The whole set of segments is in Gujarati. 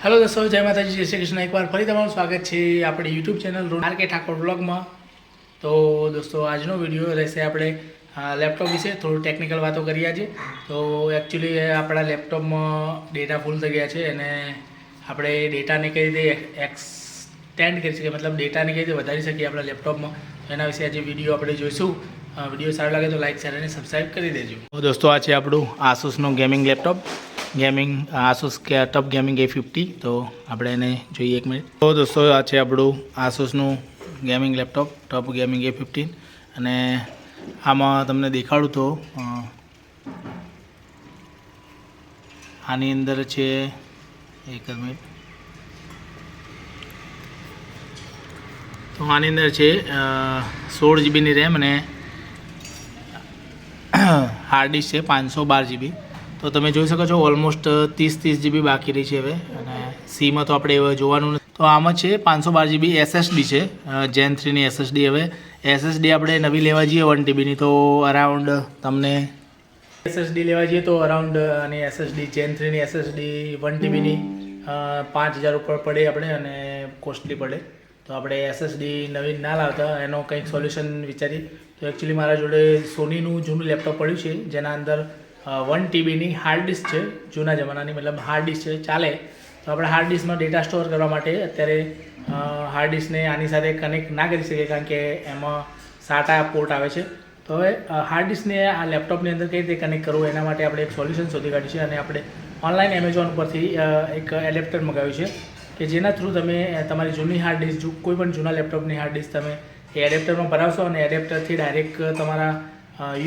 હેલો દોસ્તો, જય માતાજી, જય શ્રી કૃષ્ણ. એકવાર ફરી તમારું સ્વાગત છે આપણી YouTube channel R K Thakor બ્લોગમાં. તો દોસ્તો, આજનો વિડીયો રહેશે આપણે લેપટોપ વિશે થોડું ટેકનિકલ વાતો કરીએ આજે. તો એકચ્યુઅલી આપણા લેપટોપમાં ડેટા ફૂલ થઈ ગયા છે અને આપણે ડેટાને કઈ રીતે એક્સટેન્ડ કરી શકીએ, મતલબ ડેટાને કઈ રીતે વધારી શકીએ આપણા લેપટોપમાં. એના વિશે આજે વિડીયો આપણે જોઈશું. વિડીયો સારો લાગે તો લાઇક, શેર અને સબસ્ક્રાઈબ કરી દેજો. દોસ્તો, આ છે આપણું આસુસનું ગેમિંગ લેપટોપ, આસુસ ટોપ ગેમિંગ A50. તો આપણે એને જોઈએ એક મિનિટ. તો દોસ્તો, આ છે આપણું આસુસનું ગેમિંગ લેપટોપ ટોપ ગેમિંગ A50. અને આમાં તમને દેખાડું તો આની અંદર છે, એક મિનિટ, તો આની અંદર છે 16 જીબીની રેમ અને હાર્ડ ડિસ્ક છે 512 જીબી. તો તમે જોઈ શકો છો ઓલમોસ્ટ 30 જીબી બાકી રહી છે હવે. અને સીમાં તો આપણે હવે જોવાનું નથી. તો આમાં છે 512 જીબી SSD છે, Gen 3ની SSD. હવે SSD આપણે નવી લેવા જઈએ 1 TBની તો અરાઉન્ડ તમને SSD લેવા જઈએ તો અરાઉન્ડ અને SSD Gen 3ની SSD 1 TBની 5000 ઉપર પડે આપણે, અને કોસ્ટલી પડે. તો આપણે SSD નવી ના લાવતા એનો કંઈક સોલ્યુશન વિચારી. તો એકચ્યુઅલી મારા જોડે સોનીનું જૂનું લેપટોપ પડ્યું છે જેના અંદર 1 TBની હાર્ડ ડિસ્ક છે, જૂના જમાનાની, મતલબ હાર્ડ ડિસ્ક છે, ચાલે. તો આપણે હાર્ડ ડિસ્કમાં ડેટા સ્ટોર કરવા માટે અત્યારે હાર્ડ ડિસ્કને આની સાથે કનેક્ટ ના કરી શકીએ કારણ કે એમાં SATA પોર્ટ આવે છે. તો હવે હાર્ડ ડિસ્કને આ લેપટોપની અંદર કઈ રીતે કનેક્ટ કરવું એના માટે આપણે એક સોલ્યુશન શોધી કાઢ્યું છે. અને આપણે ઓનલાઈન એમેઝોન પરથી એક એડેપ્ટર મંગાવ્યું છે કે જેના થ્રુ તમે તમારી જૂની હાર્ડ ડિસ્ક, કોઈ પણ જૂના લેપટોપની હાર્ડ ડિસ્ક તમે એ એડેપ્ટરમાં ભરાવશો અને એડેપ્ટરથી ડાયરેક્ટ તમારા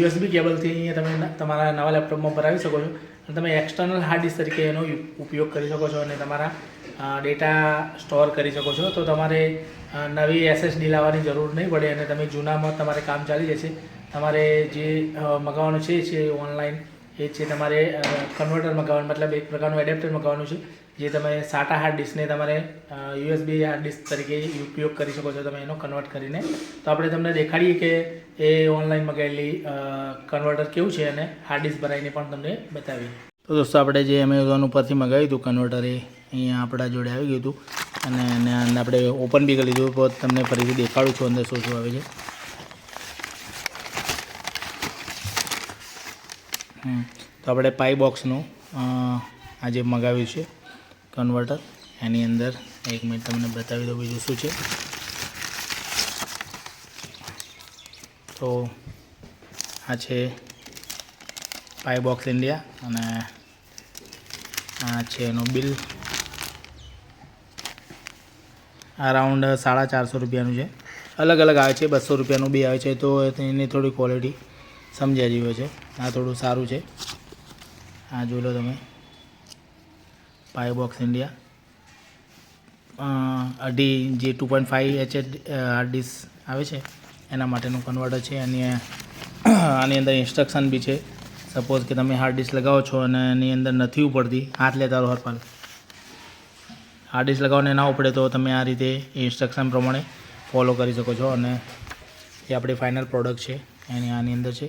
USB કેબલથી અહીંયા તમે તમારા નવા લેપટોપમાં ભરાવી શકો છો. અને તમે એક્સટર્નલ હાર્ડ ડિસ્ક તરીકે એનો ઉપયોગ કરી શકો છો અને તમારા ડેટા સ્ટોર કરી શકો છો. તો તમારે નવી SSD લાવવાની જરૂર નહીં પડે અને તમે જૂનામાં તમારે કામ ચાલી જશે. તમારે જે મગાવવાનું છે ઓનલાઈન, એ છે તમારે કન્વર્ટર મગાવવાનું, મતલબ એક પ્રકારનું એડેપ્ટર મગાવવાનું છે જે તમે SATA હાર્ડ ડિસ્કને તમારે USB હાર્ડ ડિસ્ક તરીકે ઉપયોગ કરી શકો છો તમે એનો કન્વર્ટ કરીને. તો આપણે તમને દેખાડીએ કે એ ઓનલાઈન મગાવેલી કન્વર્ટર કેવું છે અને હાર્ડ ડિસ્ક ભરાઈને પણ તમને બતાવીએ. તો દોસ્તો, આપણે જે એમેઝોન ઉપરથી મગાવ્યું હતું કન્વર્ટર, એ અહીંયા આપણા જોડે આવી ગયું હતું અને એને આપણે ઓપન બી કરી લીધું. તો તમને ફરીથી દેખાડું છું અંદર શું શું આવે છે. તો આપણે પાઈ બોક્સનું આજે મગાવ્યું છે કન્વર્ટર. એની અંદર એક મિનિટ તમને બતાવી દઉં બીજું શું છે. તો આ છે પાઈ બોક્સ ઇન્ડિયા અને આ છે એનું બિલ. અરાઉન્ડ 450 રૂપિયાનું છે. અલગ અલગ આવે છે, 200 રૂપિયાનું બી આવે છે. તો એની થોડી ક્વોલિટી સમજ્યા જેવી છે. આ થોડું સારું છે. આ જોઈ લો તમે, પાઈ બોક્સ ઇન્ડિયા 2.5 જે 2.5 HH હાર્ડ ડિસ્ક આવે છે એના માટેનું કન્વર્ટર છે. અને આની અંદર ઇન્સ્ટ્રક્શન બી છે. સપોઝ કે તમે હાર્ડ ડિસ્ક લગાવો છો અને એની અંદર નથી ઉપડતી, હાથ લેતા રહો હરપાલ, હાર્ડ ડિસ્ક લગાવવાને ના ઉપડે તો તમે આ રીતે ઇન્સ્ટ્રક્શન પ્રમાણે ફોલો કરી શકો છો. અને એ આપણી ફાઇનલ પ્રોડક્ટ છે એની આની અંદર છે.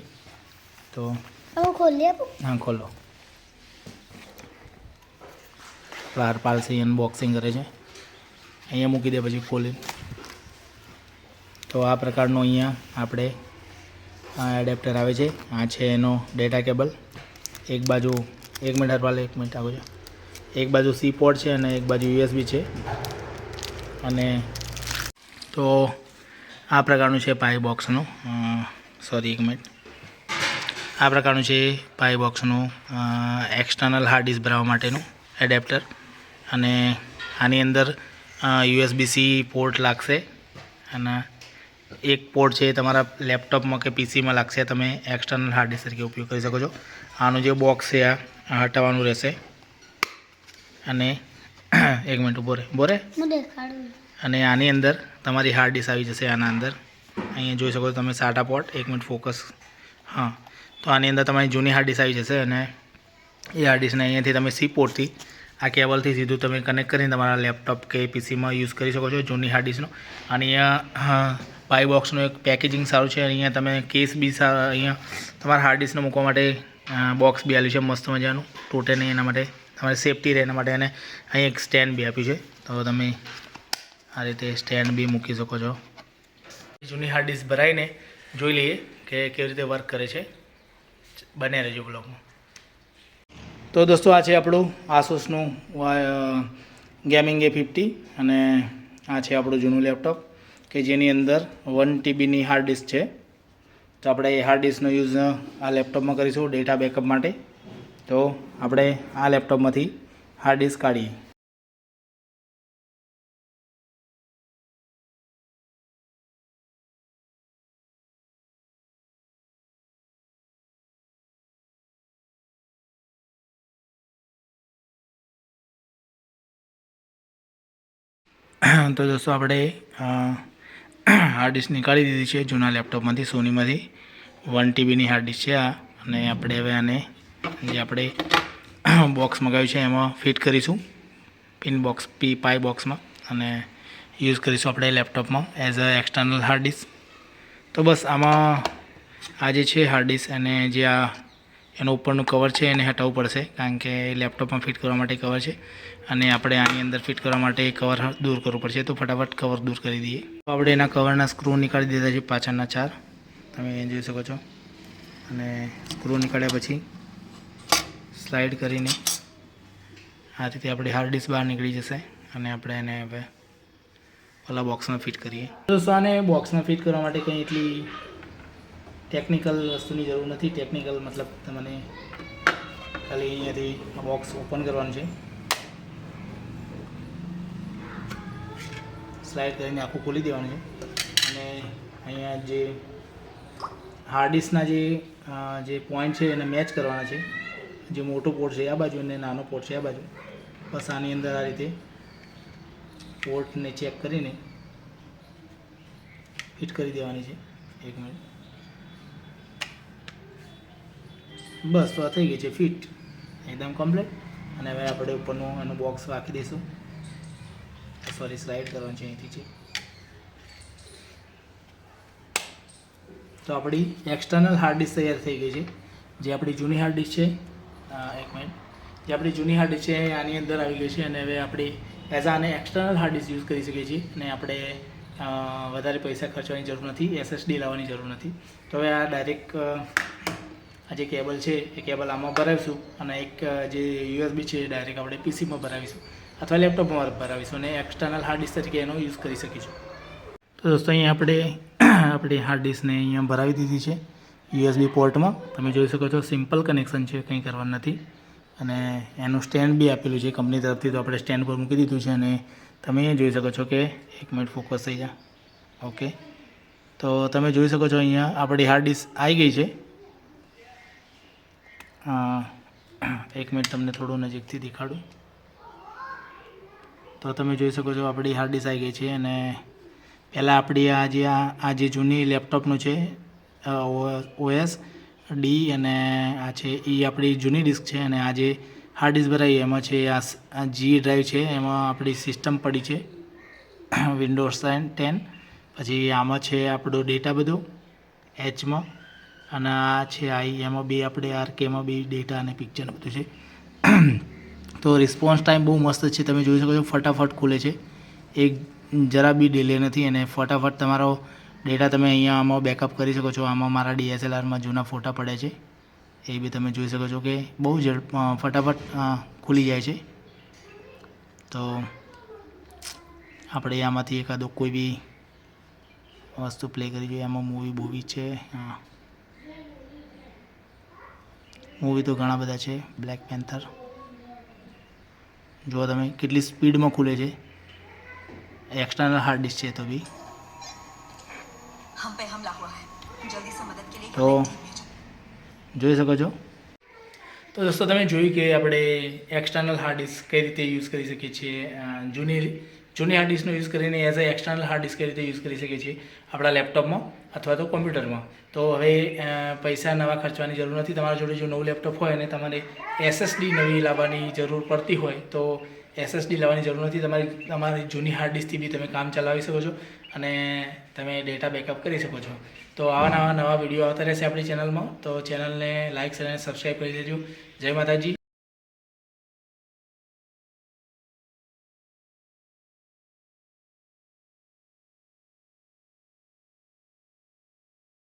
તો હા, ખોલો. હરપાલ છે અનબોક્સિંગ કરે છે, અહીંયા મૂકી દે પછી ખોલી. તો આ પ્રકારનો અહીંયા આપણે એડેપ્ટર આવે છે. આ છે એનો ડેટા કેબલ. એક બાજુ, એક મિનિટ હરપાલ, એક મિનિટ આવો છે. એક બાજુ C પોર્ટ છે અને એક બાજુ USB છે. અને તો આ પ્રકારનું છે પાઈ બોક્સનું, સોરી એક મિનિટ, આ પ્રકારનું છે પાઈ બોક્સનું એક્સટર્નલ હાર્ડ ડિસ્ક ભરાવવા માટેનું એડેપ્ટર. અને આની અંદર USB-C પોર્ટ લાગશે અને એક પોર્ટ છે તમારા લેપટોપમાં કે PCમાં લાગશે. તમે એક્સટર્નલ હાર્ડ ડિસ્ક તરીકે ઉપયોગ કરી શકો છો. આનું જે બોક્સ છે આ હટાવવાનું રહેશે. અને એક મિનિટ ઉભો રહે. અને આની અંદર તમારી હાર્ડ ડિસ્ક આવી જશે. આના અંદર અહીંયા જોઈ શકો છો તમે SATA પોર્ટ. એક મિનિટ ફોકસ. હા, તો આની અંદર તમારી જૂની હાર્ડ ડિસ્ક આવી જશે અને એ હાર્ડ ડિસ્કને અહીંયાથી તમે C પોર્ટથી આ કેબલથી સીધું તમે કનેક્ટ કરીને તમારા લેપટોપ કે PCમાં યુઝ કરી શકો છો જૂની હાર્ડ ડિસ્કનો. અને અહીંયા પાઈ બોક્સનું એક પેકેજિંગ સારું છે. અહીંયા તમે કેસ બી અહીંયા તમારા હાર્ડ ડિસ્કને મૂકવા માટે બોક્સ બી આવેલું છે મસ્ત મજાનું, તૂટે નહીં એના માટે તમારે સેફટી રહે એના માટે. અને અહીં એક સ્ટેન્ડ બી આપ્યું છે, તો તમે આ રીતે સ્ટેન્ડ બી મૂકી શકો છો. જૂની હાર્ડ ડિસ્ક ભરાઈને જોઈ લઈએ કે કેવી રીતે વર્ક કરે છે. બને રહેજો બ્લોગમાં. તો દોસ્તો આ છે આપણું આસુસનું ગેમિંગ A50 અને આ છે આપણું જૂનું લેપટોપ કે જેની અંદર 1 TBની હાર્ડ ડિસ્ક છે. તો આપણે એ હાર્ડ ડિસ્કનો યુઝ આ લેપટોપમાં કરીશું ડેટા બેકઅપ માટે. તો આપણે આ લેપટોપમાંથી હાર્ડ ડિસ્ક કાઢીએ. તો દોસ્તો આપણે હાર્ડ ડિસ્ક નીકાળી દીધી છે જૂના લેપટોપમાંથી, સોનીમાંથી 1 TBની હાર્ડ ડિસ્ક છે આ. અને આપણે હવે આને જે આપણે બોક્સ મંગાવ્યું છે એમાં ફિટ કરીશું, પિન બોક્સ પાઈ બોક્સમાં, અને યુઝ કરીશું આપણે લેપટોપમાં as a external hard disk. તો બસ આમાં આ જે છે હાર્ડ ડિસ્ક અને જે આ એનું ઉપરનું કવર છે એને હટાવવું પડશે, કારણ કે લેપટોપમાં ફિટ કરવા માટે કવર છે અને આપણે આની અંદર ફિટ કરવા માટે કવર દૂર કરવું પડશે. તો ફટાફટ કવર દૂર કરી દઈએ. તો આપણે એના કવરના સ્ક્રૂ નીકાળી દીધા છે પાછળના 4, તમે જોઈ શકો છો. અને સ્ક્રૂ નીકાળ્યા પછી સ્લાઇડ કરીને આ રીતે આપણી હાર્ડ ડિસ્ક બહાર નીકળી જશે અને આપણે એને હવે ઓલા બોક્સમાં ફિટ કરીએ. દોસ્તો આને બોક્સમાં ફિટ કરવા માટે કંઈ એટલી ટેકનિકલ વસ્તુની જરૂર નથી. ટેકનિકલ મતલબ તમને ખાલી અહીંયાથી આ બોક્સ ઓપન કરવાનું છે, સ્લાઇડ કરીને આખું ખોલી દેવાનું છે. અને અહીંયા જે હાર્ડ ડિસ્કના જે પોઈન્ટ છે એને મેચ કરવાના છે. જે મોટો પોર્ટ છે આ બાજુ અને નાનો પોર્ટ છે આ બાજુ. બસ આની અંદર આ રીતે પોર્ટને ચેક કરીને ફિટ કરી દેવાની છે. 1 મિનિટ. બસ તો આ થઈ ગઈ છે ફિટ એકદમ કમ્પ્લીટ. અને હવે આપણે ઉપરનું એનું બોક્સ રાખી દઈશું. સોરી, સ્લાઇડ કરવાનું છે અહીંથી છે. તો આપણી એક્સટર્નલ હાર્ડ ડિસ્ક તૈયાર થઈ ગઈ છે. જે આપણી જૂની હાર્ડ ડિસ્ક છે, 1 મિનિટ, જે આપણી જૂની હાર્ડ ડિસ્ક છે આની અંદર આવી ગઈ છે. અને હવે આપણે એઝ આને એક્સટર્નલ હાર્ડ ડિસ્ક યુઝ કરી શકીએ છીએ. અને આપણે વધારે પૈસા ખર્ચવાની જરૂર નથી, SSD લાવવાની જરૂર નથી. તો હવે આ ડાયરેક્ટ આ જે કેબલ છે એ કેબલ આમાં ભરાવીશું અને એક જે USB છે એ ડાયરેક્ટ આપણે PCમાં ભરાવીશું અથવા લેપટોપમાં ભરાવીશું અને એક્સટર્નલ હાર્ડ ડિસ્ક તરીકે એનો યુઝ કરી શકીશું. તો દોસ્તો અહીંયા આપણે આપણી હાર્ડ ડિસ્કને અહીંયા ભરાવી દીધી છે USB પોર્ટમાં. તમે જોઈ શકો છો સિમ્પલ કનેક્શન છે, કંઈ કરવાનું નથી. અને એનું સ્ટેન્ડ બી આપેલું છે કંપની તરફથી, તો આપણે સ્ટેન્ડ પર મૂકી દીધું છે. અને તમે જોઈ શકો છો કે 1 મિનિટ ફોકસ થઈ જાય. ઓકે, તો તમે જોઈ શકો છો અહીંયા આપણી હાર્ડ ડિસ્ક આવી ગઈ છે. 1 મિનિટ તમને થોડું નજીકથી દેખાડું. તો તમે જોઈ શકો છો આપણી હાર્ડ ડિસ્ક આવી ગઈ છે. અને પહેલાં આપણી આ જે જૂની લેપટોપનું છે OS D અને આ છે એ આપણી જૂની ડિસ્ક છે. અને આ જે હાર્ડ ડિસ્ક ભરાઈ એમાં છે આ G ડ્રાઈવ છે, એમાં આપણી સિસ્ટમ પડી છે Windows 10. પછી આમાં છે આપણો ડેટા બધો Hમાં, અને આ છે એમાં બી આપણે RKમાં બી ડેટા અને પિક્ચર બધું છે. તો રિસ્પોન્સ ટાઈમ બહુ મસ્ત છે, તમે જોઈ શકો છો. ફટાફટ ખુલે છે, એક જરા બી ડિલે નથી. અને ફટાફટ તમારો ડેટા તમે અહીંયા આમાં બેકઅપ કરી શકો છો. આમાં મારા DSLRમાં જૂના ફોટા પડ્યા છે એ બી તમે જોઈ શકો છો કે બહુ ફટાફટ ખુલી જાય છે. તો આપણે આમાંથી એકાદો કોઈ બી વસ્તુ પ્લે કરી જોઈએ. આમાં મૂવી છે, મૂવી તો ઘણા બધા છે. બ્લેક પેન્થર જો તમે કેટલી સ્પીડમાં ખુલે છે. एक्सटर्नल हार्ड डिस्क है तो भी हम पे हमला हुआ है, जल्दी से मदद के लिए तो જોઈ શકો છો. તો દોસ્તો તમે જોયું કે આપણે એક્સટર્નલ હાર્ડ ડિસ્ક કઈ રીતે યુઝ કરી શકીએ છીએ. જૂની હાર્ડ ડિસ્કનો યુઝ કરીને as a external hard disk કઈ રીતે યુઝ કરી શકીએ છીએ આપણા લેપટોપમાં અથવા તો કોમ્પ્યુટરમાં. તો હવે પૈસા નવા ખર્ચવાની જરૂર નથી. તમારા જોડે જો નવું લેપટોપ હોય અને તમારે SSD નવી લાવવાની જરૂર પડતી હોય તો SSD લાવવાની જરૂર નથી. તમારી જૂની હાર્ડ ડિસ્કથી બી તમે કામ ચલાવી શકો છો અને તમે ડેટા બેકઅપ કરી શકો છો. તો આવા નવા વિડીયો આવતા રહેશે આપણી ચેનલમાં. તો ચેનલને લાઇક અને સબસ્ક્રાઈબ કરી દેજો. જય માતાજી.